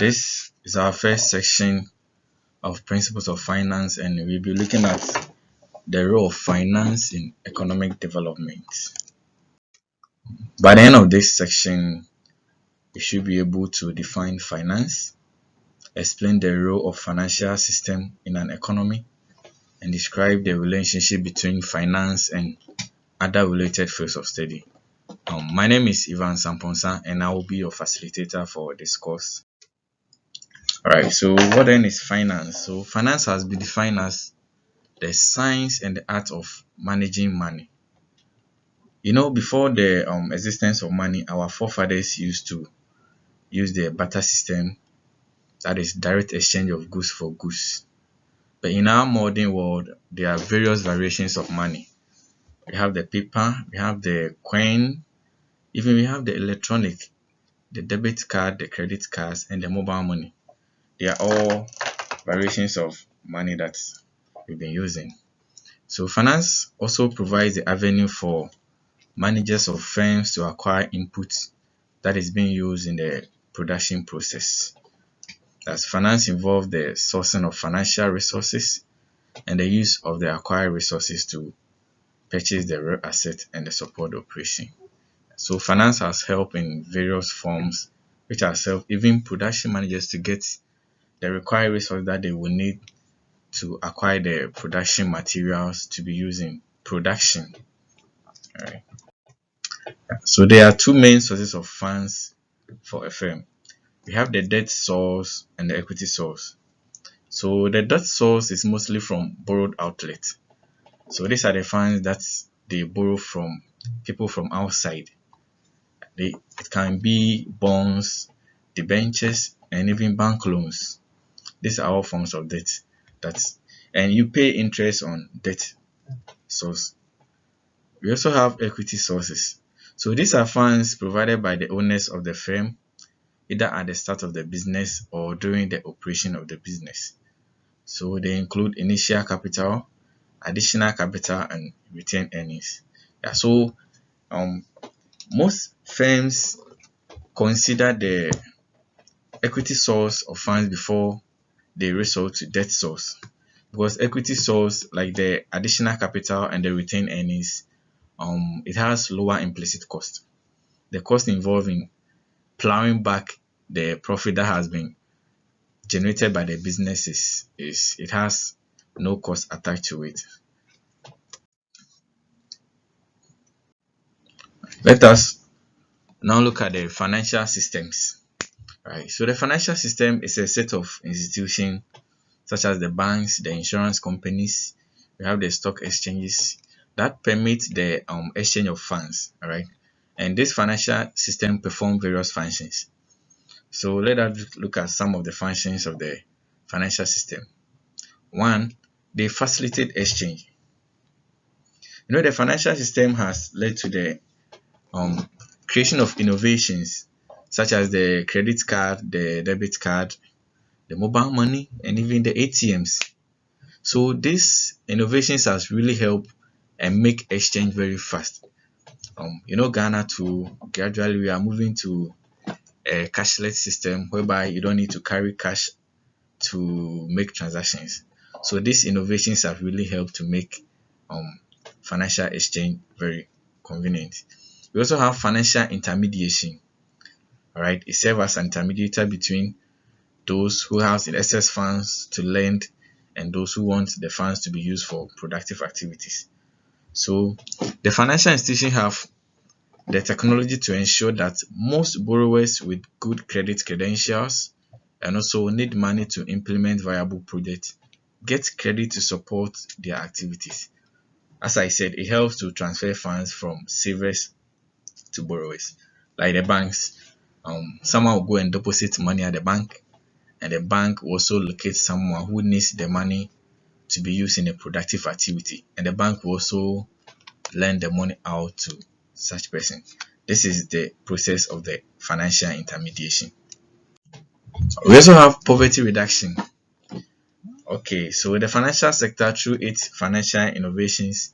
This is our first section of Principles of Finance, and we'll be looking at the role of finance in economic development. By the end of this section, we should be able to define finance, explain the role of financial system in an economy, and describe the relationship between finance and other related fields of study. My name is Ivan Samponsa, and I will be your facilitator for this course. Alright, so what then is finance? So finance has been defined as the science and the art of managing money. Before the existence of money, our forefathers used to use the barter system, that is direct exchange of goods for goods. But in our modern world, there are various variations of money. We have the paper, we have the coin, even we have the electronic, the debit card, the credit cards, and the mobile money. They are all variations of money that we've been using. So finance also provides the avenue for managers of firms to acquire inputs that is being used in the production process. As finance involves the sourcing of financial resources and the use of the acquired resources to purchase the real asset and the support operation. So finance has helped in various forms, which has helped even production managers to get the required resources that they will need to acquire the production materials to be used in production. Alright. So there are two main sources of funds for a firm. We have the debt source and the equity source. So the debt source is mostly from borrowed outlets. So these are the funds that they borrow from people from outside. It can be bonds, debentures, and even bank loans. These are all forms of debt and you pay interest on debt source. We also have equity sources. So these are funds provided by the owners of the firm, either at the start of the business or during the operation of the business. So they include initial capital, additional capital, and retained earnings. So most firms consider the equity source of funds before they resort to debt source, because equity source, like the additional capital and the retained earnings, it has lower implicit cost. The cost involved in plowing back the profit that has been generated by the businesses is it has no cost attached to it. Let us now look at the financial systems. Right. So the financial system is a set of institutions such as the banks, the insurance companies, we have the stock exchanges that permit the exchange of funds. Alright. And this financial system perform various functions. So let us look at some of the functions of the financial system. One, they facilitate exchange. The financial system has led to the creation of innovations such as the credit card, the debit card, the mobile money, and even the ATMs. So these innovations has really helped and make exchange very fast. Ghana too, gradually we are moving to a cashless system whereby you don't need to carry cash to make transactions. So these innovations have really helped to make financial exchange very convenient. We also have financial intermediation. Alright, it serves as an intermediator between those who have excess funds to lend and those who want the funds to be used for productive activities. So the financial institutions have the technology to ensure that most borrowers with good credit credentials and also need money to implement viable projects get credit to support their activities. As I said, it helps to transfer funds from savers to borrowers. Like the banks, someone will go and deposit money at the bank, and the bank will also locate someone who needs the money to be used in a productive activity, and the bank will also lend the money out to such person. This is the process of the financial intermediation. We also have poverty reduction. Okay, so the financial sector, through its financial innovations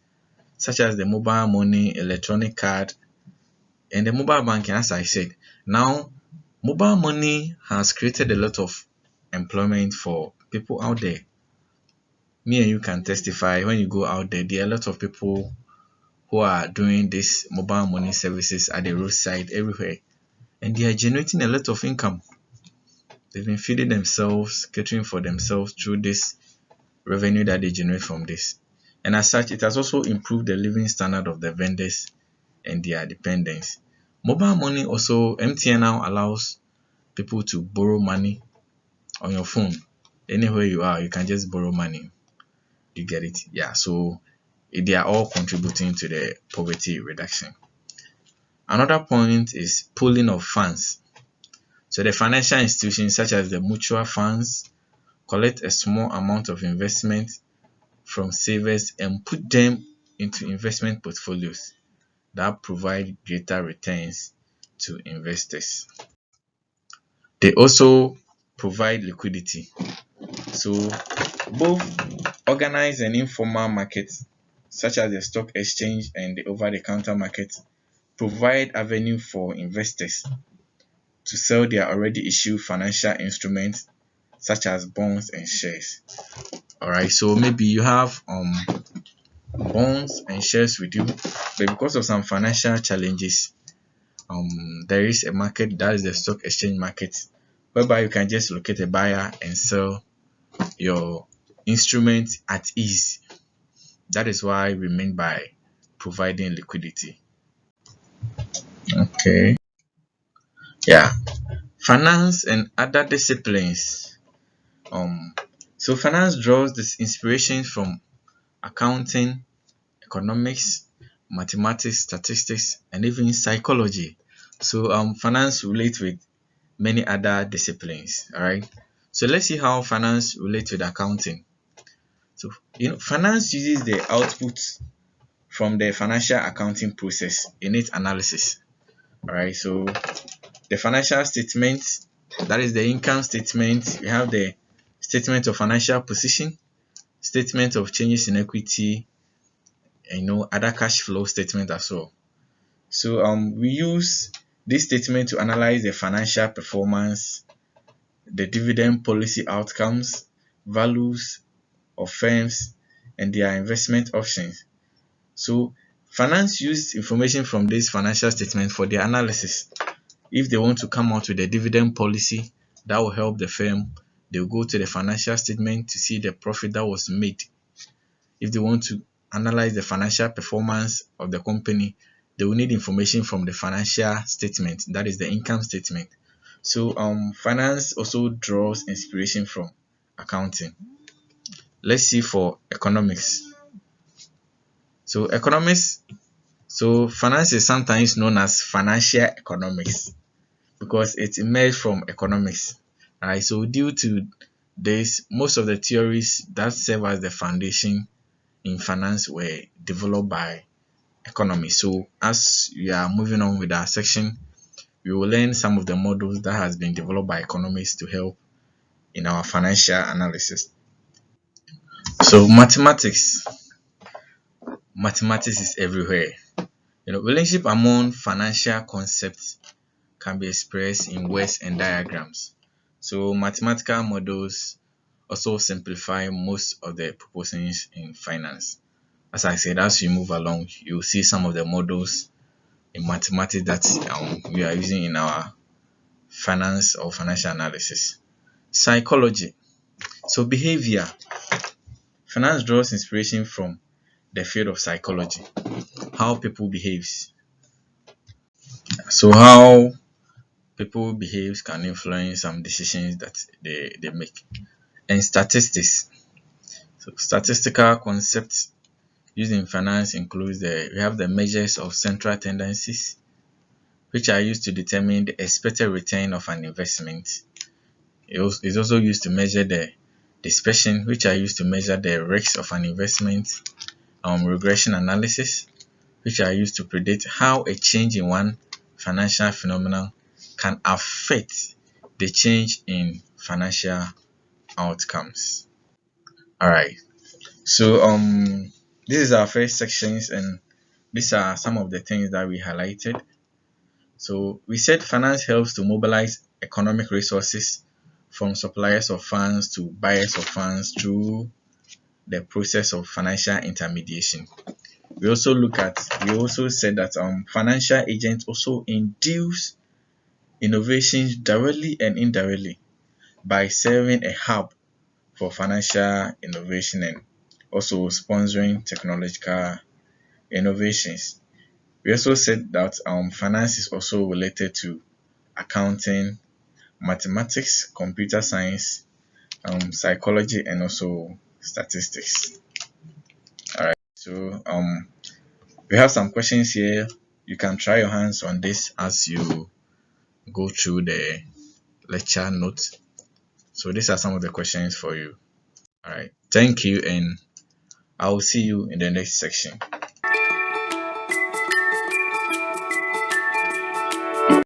such as the mobile money, electronic card, and the mobile banking, as I said, now Mobile money has created a lot of employment for people out there. Me and you can testify when you go out there, there are a lot of people who are doing this mobile money services at the roadside everywhere, and they are generating a lot of income. They've been feeding themselves, catering for themselves through this revenue that they generate from this. And as such, it has also improved the living standard of the vendors and their dependents. Mobile money also, MTN now allows people to borrow money on your phone. Anywhere you are, you can just borrow money. You get it? Yeah. So they are all contributing to the poverty reduction. Another point is pooling of funds. So the financial institutions such as the mutual funds collect a small amount of investment from savers and put them into investment portfolios that provide greater returns to investors. They also provide liquidity. So both organized and informal markets, such as the stock exchange and the over-the-counter market, provide avenue for investors to sell their already issued financial instruments such as bonds and shares. Alright, so maybe you have bonds and shares with you, but because of some financial challenges, there is a market that is the stock exchange market, whereby you can just locate a buyer and sell your instrument at ease. That is why we mean by providing liquidity. Okay. Yeah. Finance and other disciplines. Um, so finance draws this inspiration from accounting, economics, mathematics, statistics, and even psychology. So finance relates with many other disciplines. All right. So let's see how finance relates with accounting. So finance uses the output from the financial accounting process in its analysis. All right. So the financial statement, that is the income statement. We have the statement of financial position, statement of changes in equity, and other cash flow statement as well. So we use this statement to analyze the financial performance, the dividend policy outcomes, values of firms, and their investment options. So finance use information from this financial statement for their analysis. If they want to come out with a dividend policy that will help the firm, they'll go to the financial statement to see the profit that was made. If they want to analyze the financial performance of the company, they will need information from the financial statement, that is the income statement. So finance also draws inspiration from accounting. Let's see for economics. So economics, so finance is sometimes known as financial economics because it emerged from economics. Alright, so due to this, most of the theories that serve as the foundation in finance were developed by economy. So as we are moving on with our section, we will learn some of the models that has been developed by economists to help in our financial analysis. So mathematics is everywhere. Relationship among financial concepts can be expressed in words and diagrams. So mathematical models also simplify most of the propositions in finance. As I said, as you move along, you'll see some of the models in mathematics that we are using in our finance or financial analysis. Psychology. So behavior. Finance draws inspiration from the field of psychology, how people behaves. So how people behaves can influence some decisions that they make. And statistics. So statistical concepts used in finance includes we have the measures of central tendencies, which are used to determine the expected return of an investment. It's also used to measure the dispersion, which are used to measure the risks of an investment. Regression analysis, which are used to predict how a change in one financial phenomenon can affect the change in financial outcomes. Alright, so this is our first sections, and these are some of the things that we highlighted. So we said finance helps to mobilize economic resources from suppliers of funds to buyers of funds through the process of financial intermediation. We also said that financial agents also induce innovations directly and indirectly by serving a hub for financial innovation and also sponsoring technological innovations. We also said that finance is also related to accounting, mathematics, computer science, psychology, and also statistics. All right. So we have some questions here. You can try your hands on this as you go through the lecture notes. So these are some of the questions for you. All right. Thank you, and I will see you in the next section.